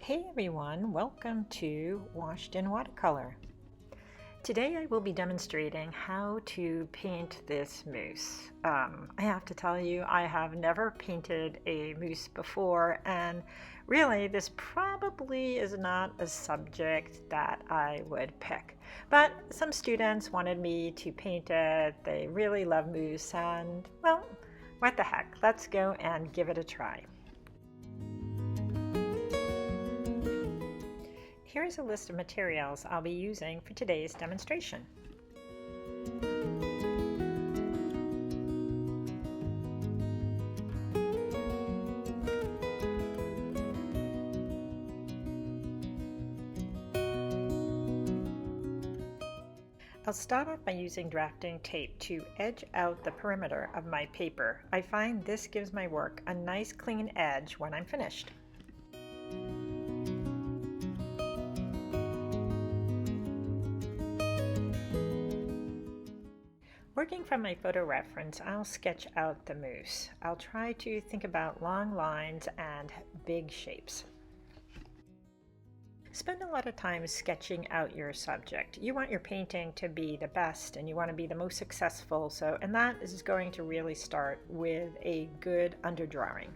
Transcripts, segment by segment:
Hey everyone, welcome to Washed in Watercolor. Today I will be demonstrating how to paint this moose. I have to tell you, I have never painted a moose before, and really this probably is not a subject that I would pick. But some students wanted me to paint it, they really love moose, and well, what the heck, let's go and give it a try. Here's a list of materials I'll be using for today's demonstration. I'll start off by using drafting tape to edge out the perimeter of my paper. I find this gives my work a nice clean edge when I'm finished. Working from my photo reference, I'll sketch out the moose. I'll try to think about long lines and big shapes. Spend a lot of time sketching out your subject. You want your painting to be the best and you want to be the most successful, and that is going to really start with a good underdrawing.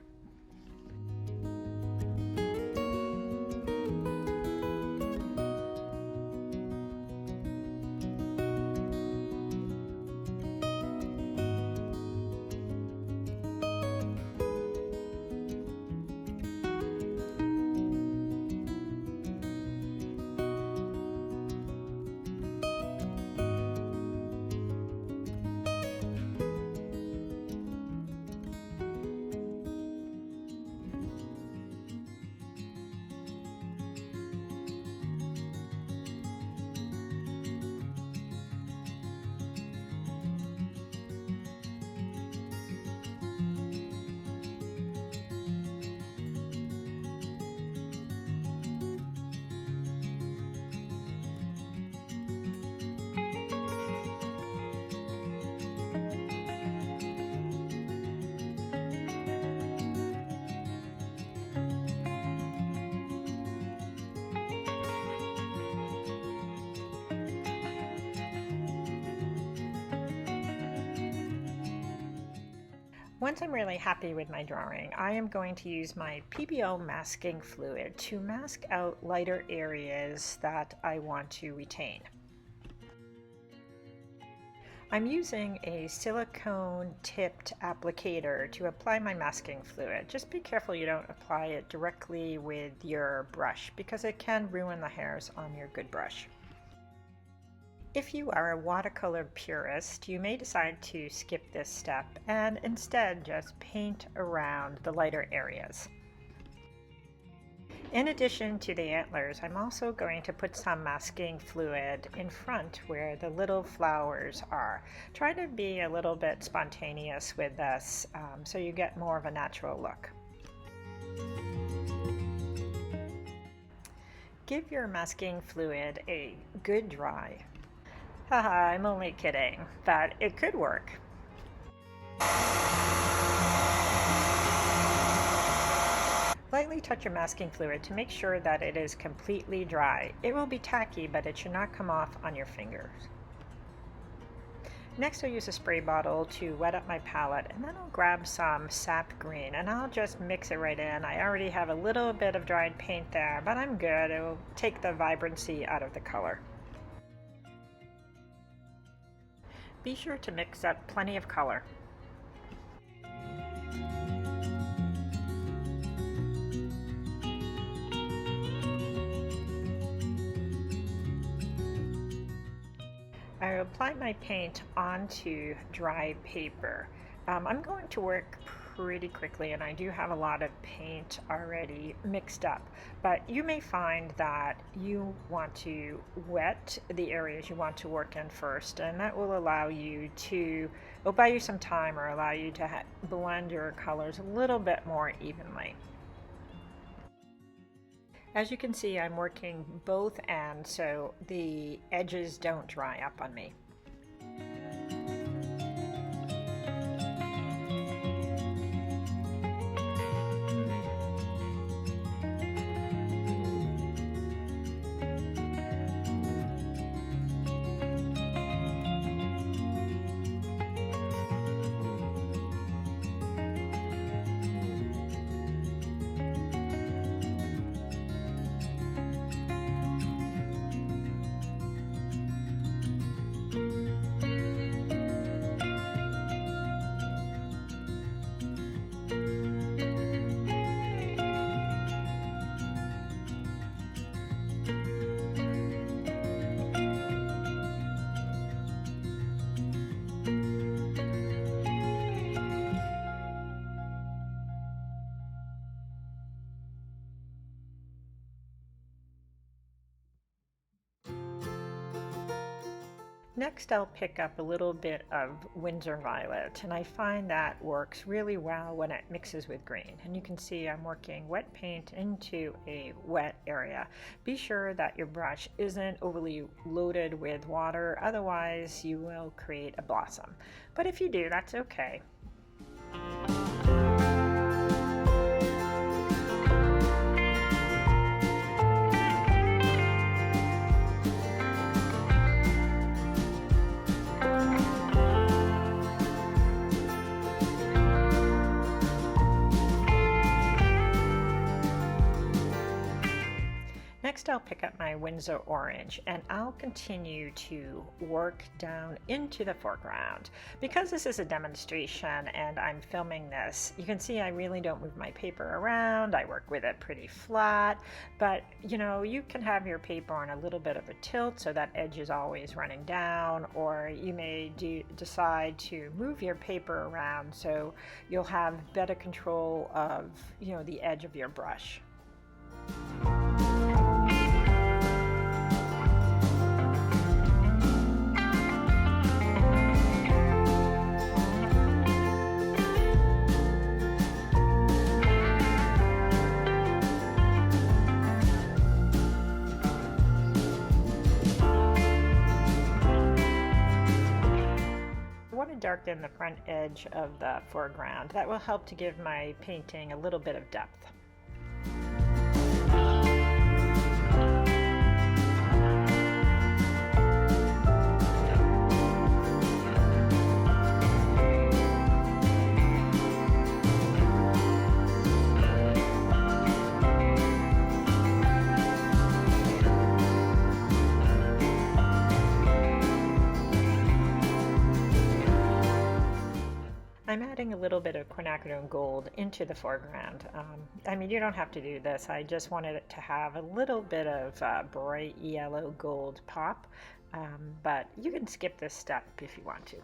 Once I'm really happy with my drawing, I am going to use my PBO masking fluid to mask out lighter areas that I want to retain. I'm using a silicone tipped applicator to apply my masking fluid. Just be careful you don't apply it directly with your brush because it can ruin the hairs on your good brush. If you are a watercolor purist, you may decide to skip this step and instead just paint around the lighter areas. In addition to the antlers, I'm also going to put some masking fluid in front where the little flowers are. Try to be a little bit spontaneous with this so you get more of a natural look. Give your masking fluid a good dry. Haha, I'm only kidding, but it could work. Lightly touch your masking fluid to make sure that it is completely dry. It will be tacky, but it should not come off on your fingers. Next, I'll use a spray bottle to wet up my palette, and then I'll grab some sap green and I'll just mix it right in. I already have a little bit of dried paint there, but I'm good. It will take the vibrancy out of the color. Be sure to mix up plenty of color. I apply my paint onto dry paper. I'm going to work pretty quickly and I do have a lot of paint already mixed up, but you may find that you want to wet the areas you want to work in first, and that will allow you to, will buy you some time or allow you to blend your colors a little bit more evenly. As you can see, I'm working both ends so the edges don't dry up on me. Next, I'll pick up a little bit of Windsor Violet, and I find that works really well when it mixes with green. And you can see I'm working wet paint into a wet area. Be sure that your brush isn't overly loaded with water, otherwise you will create a blossom. But if you do, that's okay. Next, I'll pick up my Windsor Orange and I'll continue to work down into the foreground. Because this is a demonstration and I'm filming this, you can see I really don't move my paper around. I work with it pretty flat, but you can have your paper on a little bit of a tilt so that edge is always running down, or you may decide to move your paper around so you'll have better control of the edge of your brush. Darken the front edge of the foreground. That will help to give my painting a little bit of depth. I'm adding a little bit of quinacridone gold into the foreground. You don't have to do this. I just wanted it to have a little bit of bright yellow gold pop, but you can skip this step if you want to.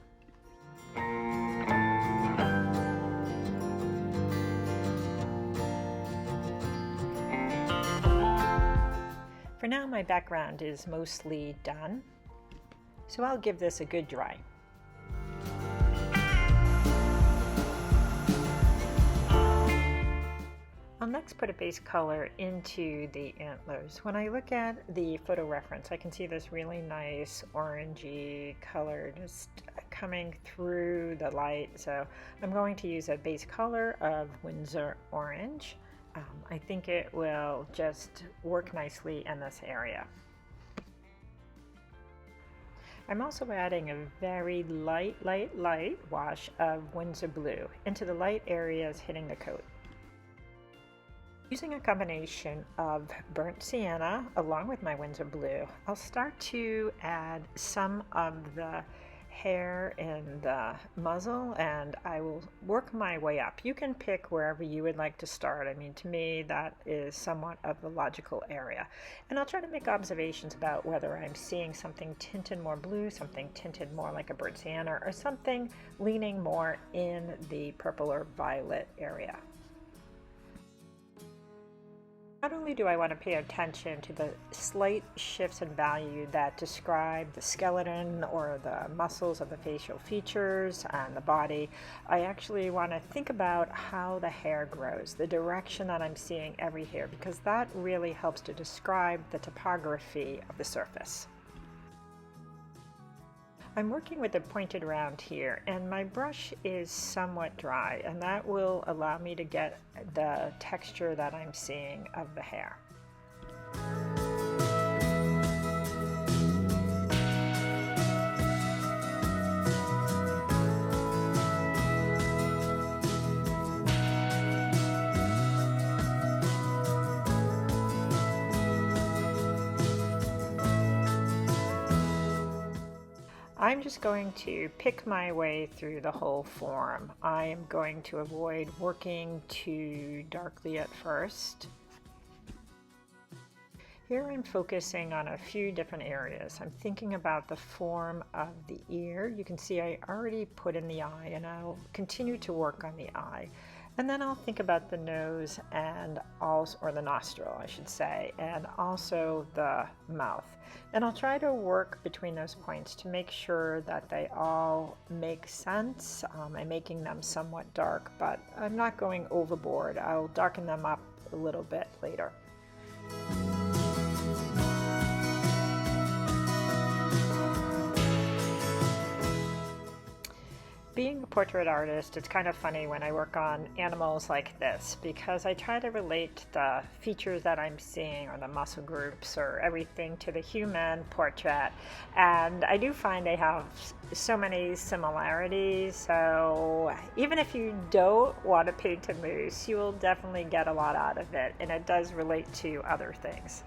For now, my background is mostly done, so I'll give this a good dry. I'll next put a base color into the antlers. When I look at the photo reference, I can see this really nice orangey color just coming through the light. So I'm going to use a base color of Windsor Orange. I think it will just work nicely in this area. I'm also adding a very light wash of Windsor Blue into the light areas hitting the coat. Using a combination of burnt sienna along with my Windsor Blue, I'll start to add some of the hair and the muzzle, and I will work my way up. You can pick wherever you would like to start. To me, that is somewhat of the logical area. And I'll try to make observations about whether I'm seeing something tinted more blue, something tinted more like a burnt sienna, or something leaning more in the purple or violet area. Not only do I want to pay attention to the slight shifts in value that describe the skeleton or the muscles of the facial features and the body, I actually want to think about how the hair grows, the direction that I'm seeing every hair, because that really helps to describe the topography of the surface. I'm working with a pointed round here, and my brush is somewhat dry, and that will allow me to get the texture that I'm seeing of the hair. I'm just going to pick my way through the whole form. I am going to avoid working too darkly at first. Here I'm focusing on a few different areas. I'm thinking about the form of the ear. You can see I already put in the eye, and I'll continue to work on the eye. And then I'll think about the nose and also, or the nostril, I should say, and also the mouth. And I'll try to work between those points to make sure that they all make sense. I'm making them somewhat dark, but I'm not going overboard. I'll darken them up a little bit later. Being a portrait artist, it's kind of funny when I work on animals like this because I try to relate the features that I'm seeing or the muscle groups or everything to the human portrait, and I do find they have so many similarities. So even if you don't want to paint a moose, you will definitely get a lot out of it, and it does relate to other things.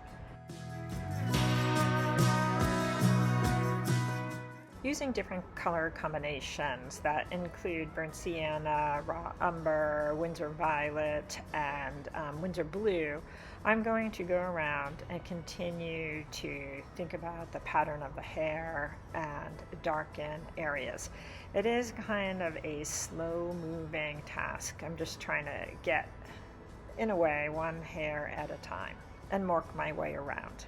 Using different color combinations that include burnt sienna, raw umber, Windsor violet, and Windsor blue, I'm going to go around and continue to think about the pattern of the hair and darken areas. It is kind of a slow-moving task. I'm just trying to get, in a way, one hair at a time and work my way around.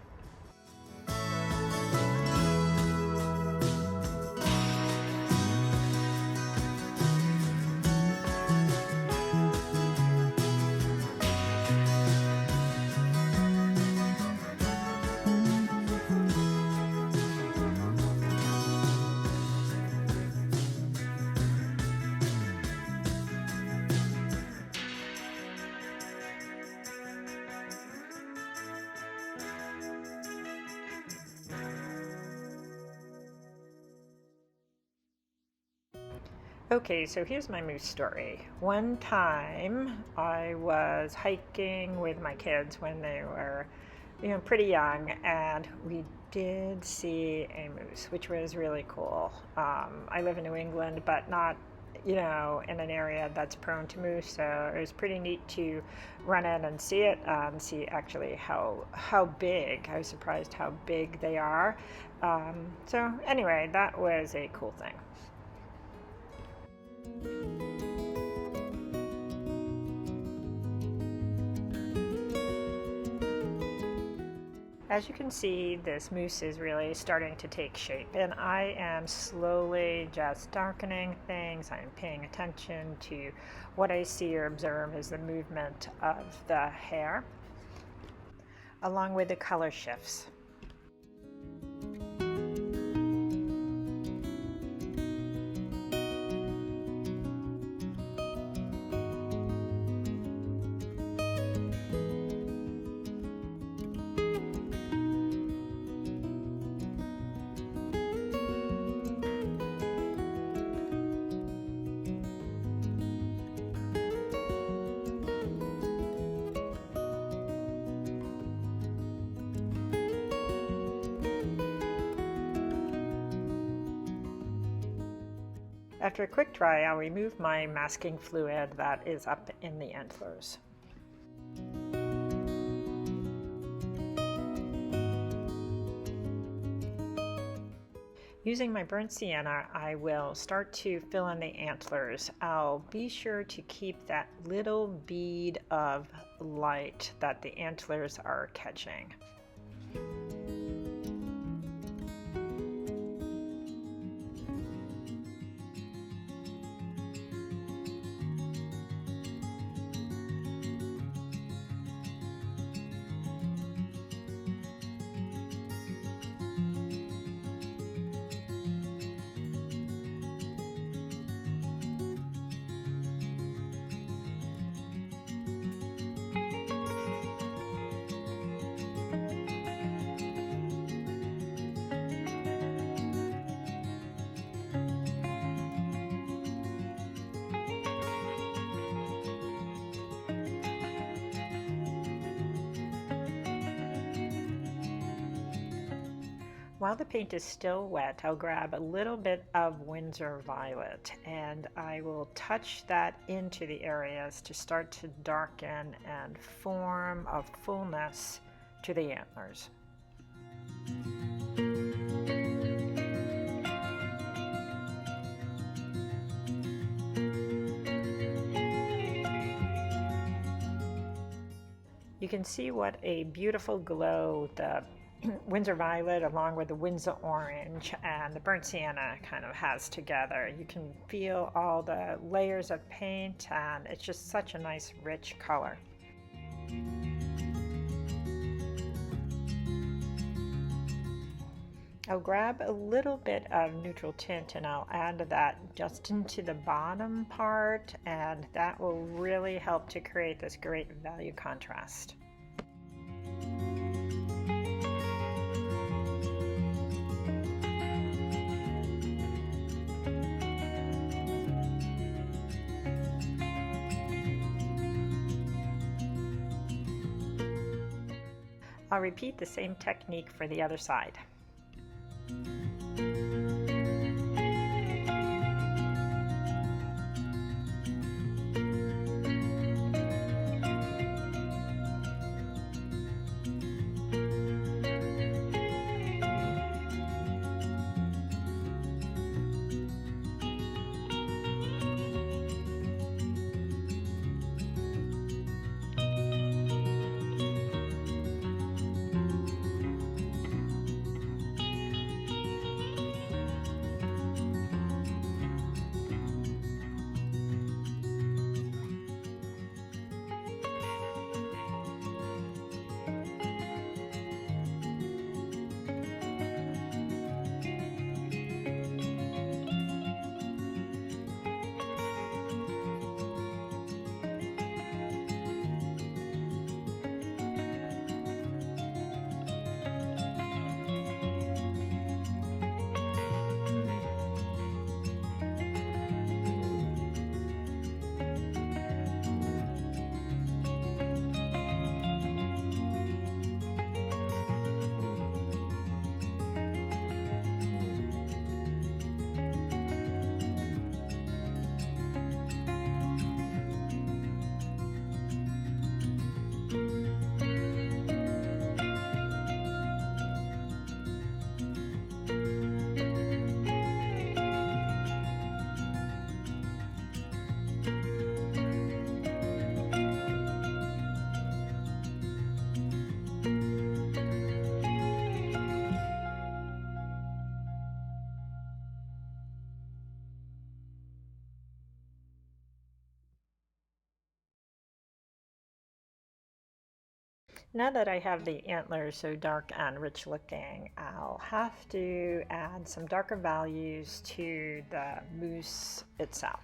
Okay, so here's my moose story. One time I was hiking with my kids when they were, pretty young, and we did see a moose, which was really cool. I live in New England, but not, in an area that's prone to moose, so it was pretty neat to run in and see it, and see actually how big. I was surprised how big they are. So anyway, that was a cool thing. As you can see, this moose is really starting to take shape, and I am slowly just darkening things. I'm paying attention to what I see or observe as the movement of the hair, along with the color shifts. After a quick dry, I'll remove my masking fluid that is up in the antlers. Using my burnt sienna, I will start to fill in the antlers. I'll be sure to keep that little bead of light that the antlers are catching. While the paint is still wet, I'll grab a little bit of Windsor violet and I will touch that into the areas to start to darken and form a fullness to the antlers. You can see what a beautiful glow the Windsor Violet along with the Windsor Orange and the Burnt Sienna kind of has together. You can feel all the layers of paint, and it's just such a nice rich color. I'll grab a little bit of neutral tint and I'll add that just into the bottom part, and that will really help to create this great value contrast. I'll repeat the same technique for the other side. Now that I have the antlers so dark and rich looking, I'll have to add some darker values to the mousse itself.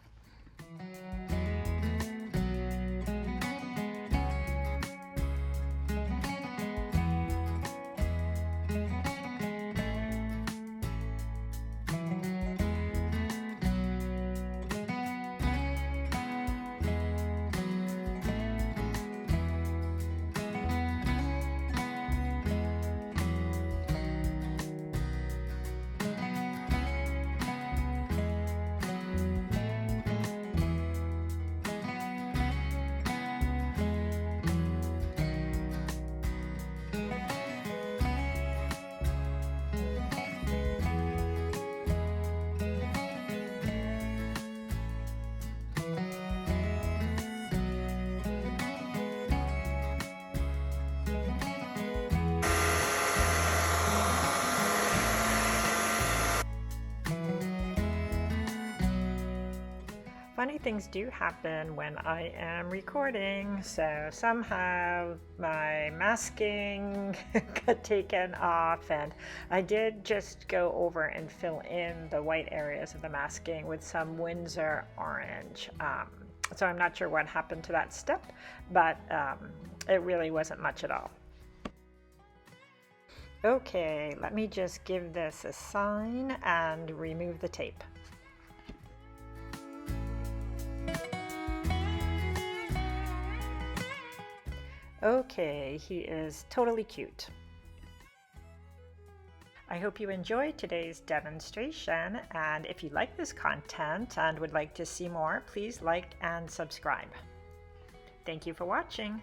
Funny things do happen when I am recording, so somehow my masking got taken off, and I did just go over and fill in the white areas of the masking with some Windsor Orange. So I'm not sure what happened to that step, but it really wasn't much at all. Okay, let me just give this a sign and remove the tape. Okay, he is totally cute. I hope you enjoyed today's demonstration, and if you like this content and would like to see more, please like and subscribe. Thank you for watching.